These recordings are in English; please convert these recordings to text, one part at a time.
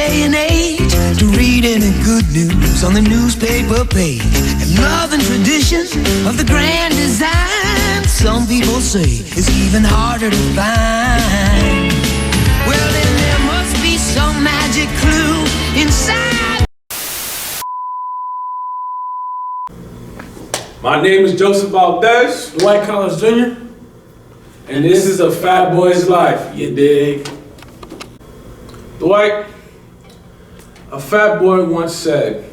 day and age to reading the good news on the newspaper page. And love and tradition of the grand design, some people say it's even harder to find. Well, then there must be some magic clue inside. My name is Joseph Valdez, Dwight Collins Jr. and this is a Fat Boy's Life, you dig? Dwight, a fat boy once said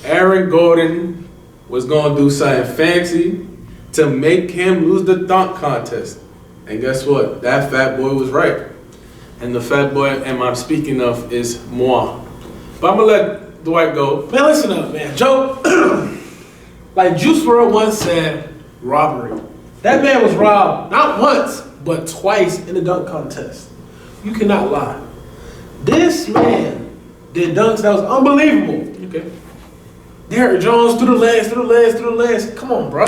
Aaron Gordon was going to do something fancy to make him lose the dunk contest. And guess what? That fat boy was right. And the fat boy I'm speaking of is moi. But I'm going to let Dwight go. Man, listen up, man. Joe, like Juice WRLD once said, robbery. That man was robbed not once, but twice in the dunk contest. You cannot lie. This man did dunks that was unbelievable. Okay. Derrick Jones through the legs. Come on, bro.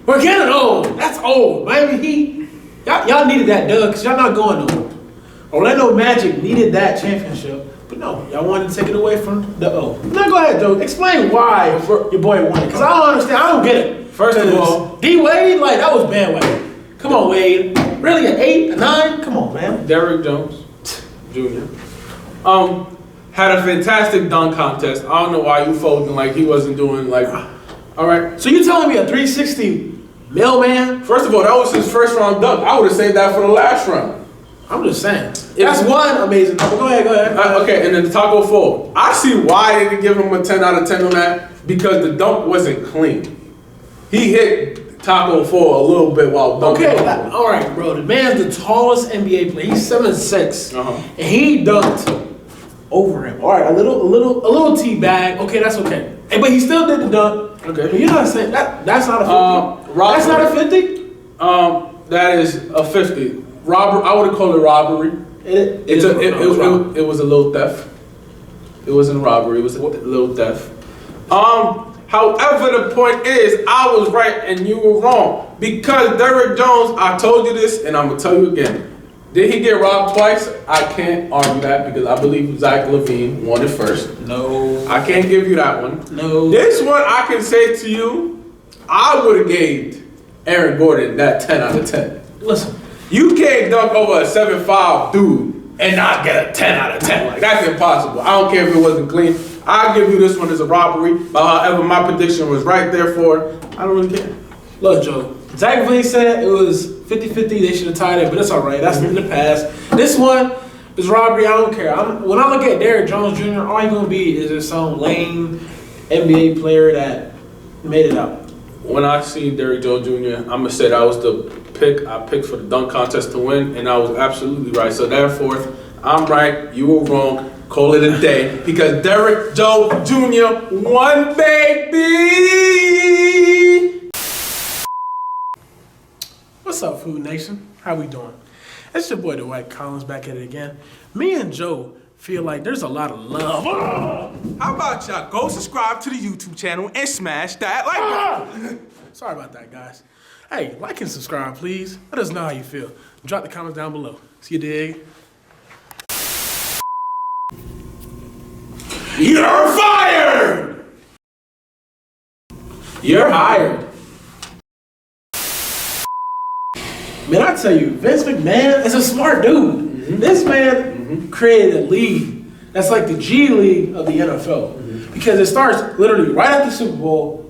We're getting old. That's old. Miami Heat, y'all needed that dub because y'all not going nowhere. Orlando Magic needed that championship, but no, y'all wanted to take it away from the O. Now go ahead, Joe. Explain why your boy won it, because I don't understand. I don't get it. First of all, D-Wade, like, that was bandwagon. Come on, Wade. Really, an 8, a 9? Come on, man. Derrick Jones Jr. Had a fantastic dunk contest. I don't know why you folding like he wasn't doing like. All right. So you telling me a 360 mailman? First of all, that was his first round dunk. I would have saved that for the last round. I'm just saying. That's one amazing number. Go ahead. Okay, and then the taco fold. I see why they didn't give him a 10 out of 10 on that, because the dunk wasn't clean. He hit taco fold a little bit while dunking. Okay, all right, bro. The man's the tallest NBA player. He's 7'6", and he dunked over him. All right, a little tea bag. Okay, that's okay. Hey, but he still did the dunk. Okay, but you're not saying that's not a 50. That's not a 50. That is a 50. Robbery. I would have called it robbery. It was a little theft. It wasn't a robbery. It was a little theft. However, the point is, I was right and you were wrong. Because Derrick Jones, I told you this, and I'm gonna tell you again. Did he get robbed twice? I can't argue that because I believe Zach LaVine won it first. No. I can't give you that one. No. This one I can say to you, I would have gave Aaron Gordon that 10 out of 10. Listen. You can't dunk over a 7'5" dude and not get a 10 out of 10. Like, that's impossible. I don't care if it wasn't clean. I'll give you this one as a robbery. But however, my prediction was right there for it. I don't really care. Look, Joe. Zach LaVine said it was 50-50. They should have tied it, but it's all right. That's in the past. This one is robbery. I don't care. When I look at Derrick Jones Jr., all he's going to be is just some lame NBA player that made it out. When I see Derrick Jones Jr., I'm going to say that was the pick I picked for the dunk contest to win, and I was absolutely right. So therefore, I'm right, you were wrong. Call it a day, because Derrick Jones Jr. won, baby! What's up, Food Nation? How we doing? It's your boy Dwight Collins back at it again. Me and Joe feel like there's a lot of love. How about y'all go subscribe to the YouTube channel and smash that like button? Sorry about that, guys. Hey, like and subscribe, please. Let us know how you feel. Drop the comments down below. See you dig. You're fired! You're hired. Man, I tell you, Vince McMahon is a smart dude. This man created a league that's like the G League of the NFL. Because it starts literally right after the Super Bowl.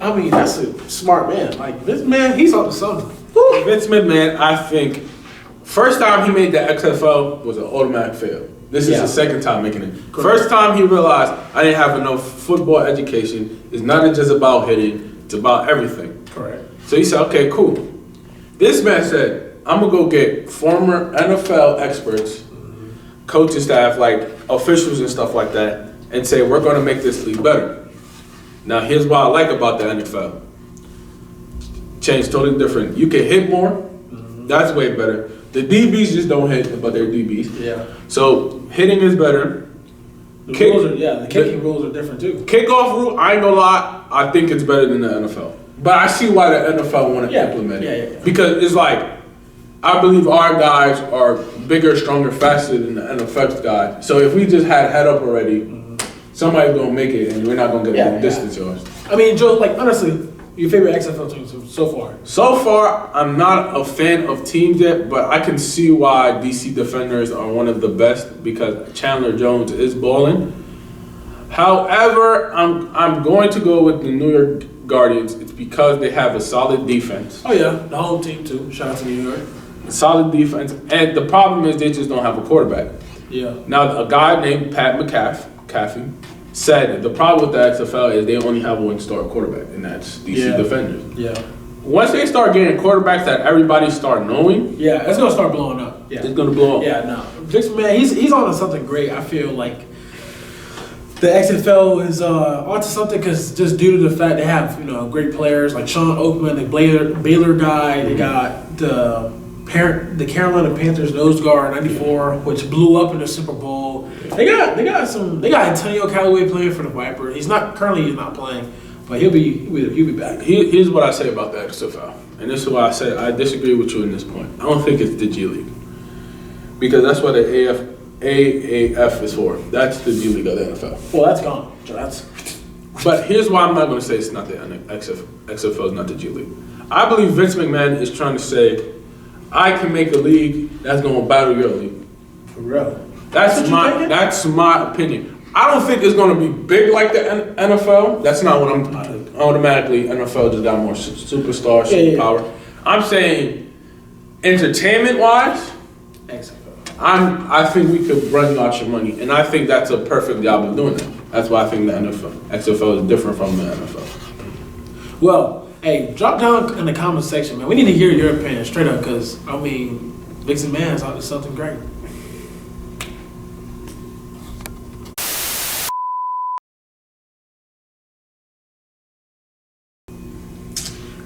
I mean, that's a smart man. Like, Vince McMahon, he's up to something. Woo. Vince McMahon, I think, first time he made the XFL was an automatic fail. This is the second time making it. Correct. First time he realized I didn't have enough football education. It's not just about hitting, it's about everything. Correct. So he said, okay, cool. This man said, I'm gonna go get former NFL experts, coaching staff, like officials and stuff like that, and say, we're gonna make this league better. Now, here's what I like about the NFL. Change totally different. You can hit more. That's way better. The DBs just don't hit, but they're DBs. Yeah. So hitting is better. The kicking rules are different too. Kickoff rule, I ain't gonna lie, I think it's better than the NFL. But I see why the NFL want to implement it. Yeah. Because it's like, I believe our guys are bigger, stronger, faster than the NFX guy. So if we just had head up already, somebody's gonna make it, and we're not gonna get a distance yards. I mean, Joe, like honestly, your favorite XFL team so far? So far, I'm not a fan of teams yet, but I can see why DC Defenders are one of the best because Chandler Jones is balling. However, I'm going to go with the New York Guardians. It's because they have a solid defense. Oh yeah, the home team too. Shout out to New York. Solid defense, and the problem is they just don't have a quarterback. Yeah. Now, a guy named Pat McAfee said the problem with the XFL is they only have one star quarterback, and that's DC Defenders. Yeah. Once they start getting quarterbacks that everybody start knowing, it's gonna start blowing up. Yeah. It's gonna blow up. Yeah, no. Vixen, man, he's on to something great. I feel like the XFL is onto something because just due to the fact they have great players like Sean Oakman, the Baylor guy. They got the Carolina Panthers nose guard '94, which blew up in the Super Bowl. They got Antonio Callaway playing for the Vipers. He's not playing, but he'll be back. Here's what I say about the XFL, and this is why I said I disagree with you in this point. I don't think it's the G League because that's what the AAF is for. That's the G League of the NFL. Well, that's gone. But here's why I'm not going to say it's not the XFL is not the G League. I believe Vince McMahon is trying to say, I can make a league that's going to battle your league. For real. That's my opinion. I don't think it's going to be big like the NFL. That's not what I'm automatically. NFL just got more superstars, superpower. I'm saying entertainment-wise, I think we could run you out your money, and I think that's a perfect job of doing that. That's why I think the XFL is different from the NFL. Well, hey, drop down in the comment section, man. We need to hear your opinion straight up, because I mean, Vixen Man's out to something great.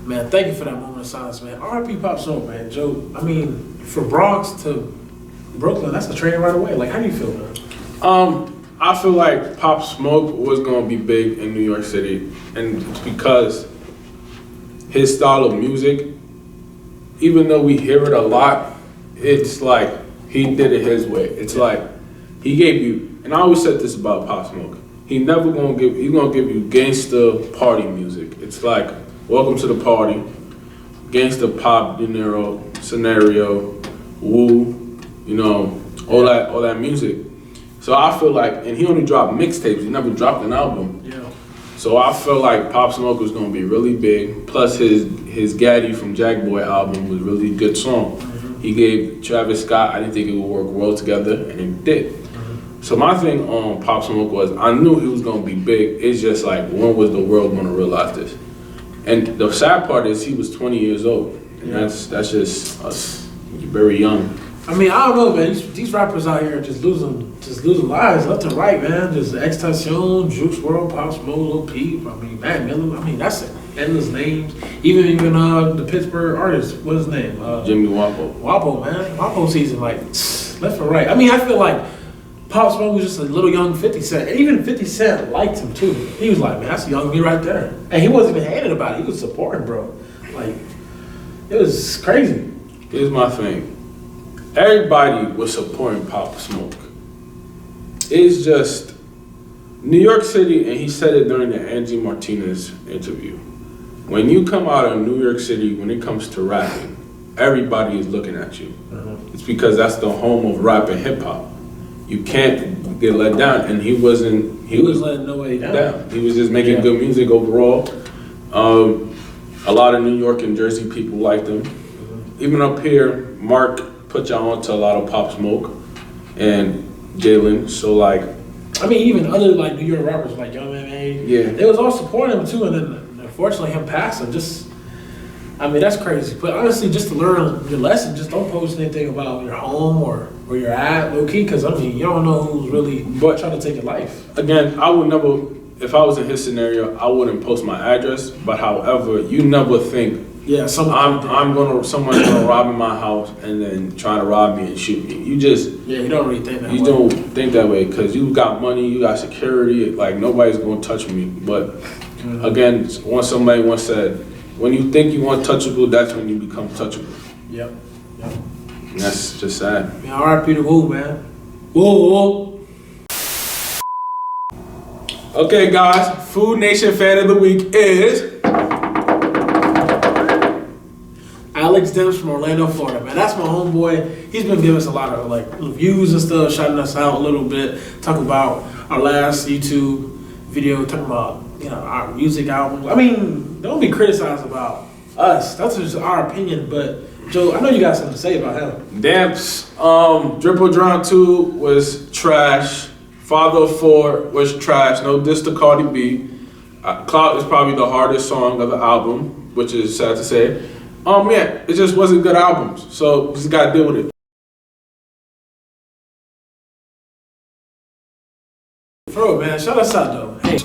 Man, thank you for that moment of silence, man. R.I.P. Pop Smoke, man. Joe, I mean, for Bronx to Brooklyn, that's a train right away. Like, how do you feel, man? I feel like Pop Smoke was gonna be big in New York City, and it's because his style of music, even though we hear it a lot, it's like he did it his way. It's like he gave you, and I always said this about Pop Smoke. He's gonna give you gangsta party music. It's like welcome to the party, gangsta pop, scenario, woo, all that music. So I feel like, and he only dropped mixtapes. He never dropped an album. Yeah. So I feel like Pop Smoke was gonna be really big. Plus his Gaddy from Jack Boy album was a really good song. Mm-hmm. He gave Travis Scott. I didn't think it would work well together, and it did. Mm-hmm. So my thing on Pop Smoke was I knew he was gonna be big. It's just like when was the world gonna realize this? And the sad part is he was 20 years old, and that's just us, very young. I mean, I don't know, man. These rappers out here just losing lives left and right, man. Just XXL, Juice WRLD, Pop Smoke, Lil Peep. I mean, Mac Miller. I mean, that's endless names. Even the Pittsburgh artist, what's his name? Jimmy Wapo. Wapo, man. Wapo season, like left and right. I mean, I feel like Pop Smoke was just a little young 50 Cent. And even 50 Cent liked him too. He was like, man, that's a young me right there. And he wasn't even hating about it. He was supporting, bro. Like, it was crazy. Here's my thing. Everybody was supporting Pop Smoke. It's just New York City, and he said it during the Angie Martinez interview. When you come out of New York City, when it comes to rapping, everybody is looking at you. Mm-hmm. It's because that's the home of rap and hip hop. You can't get let down, and he was letting nobody down. He was just making good music overall. A lot of New York and Jersey people liked him. Mm-hmm. Even up here, Mark put y'all onto a lot of Pop Smoke and Jalen. So like, I mean, even other like New York rappers like Young M.A. They was all supporting him too, and then unfortunately him passing. I mean, that's crazy. But honestly, just to learn your lesson, just don't post anything about your home or where you're at, low key, because I mean, you don't know who's really trying to take your life. Again, I would never, if I was in his scenario, I wouldn't post my address. But however, you never think, someone's gonna rob in my house and then try to rob me and shoot me. You don't really think that way. You don't think that way because you got money, you got security. Like nobody's gonna touch me. But again, somebody once said, when you think you untouchable, that's when you become touchable. Yep. That's just sad. Man, R.I.P. to Woo, man. Woo. Okay, guys. Food Nation fan of the week is Alex Demps from Orlando, Florida, man. That's my homeboy. He's been giving us a lot of like reviews and stuff, shouting us out a little bit, talking about our last YouTube video, talking about our music album. I mean, don't be criticized about us. That's just our opinion. But Joe, I know you got something to say about him. Damps. Dribble Drown 2 was trash. Father of 4 was trash. No diss to Cardi B. Clout is probably the hardest song of the album, which is sad to say. Yeah, it just wasn't good albums. So we just gotta deal with it. Bro, man, shout us out though. Hey.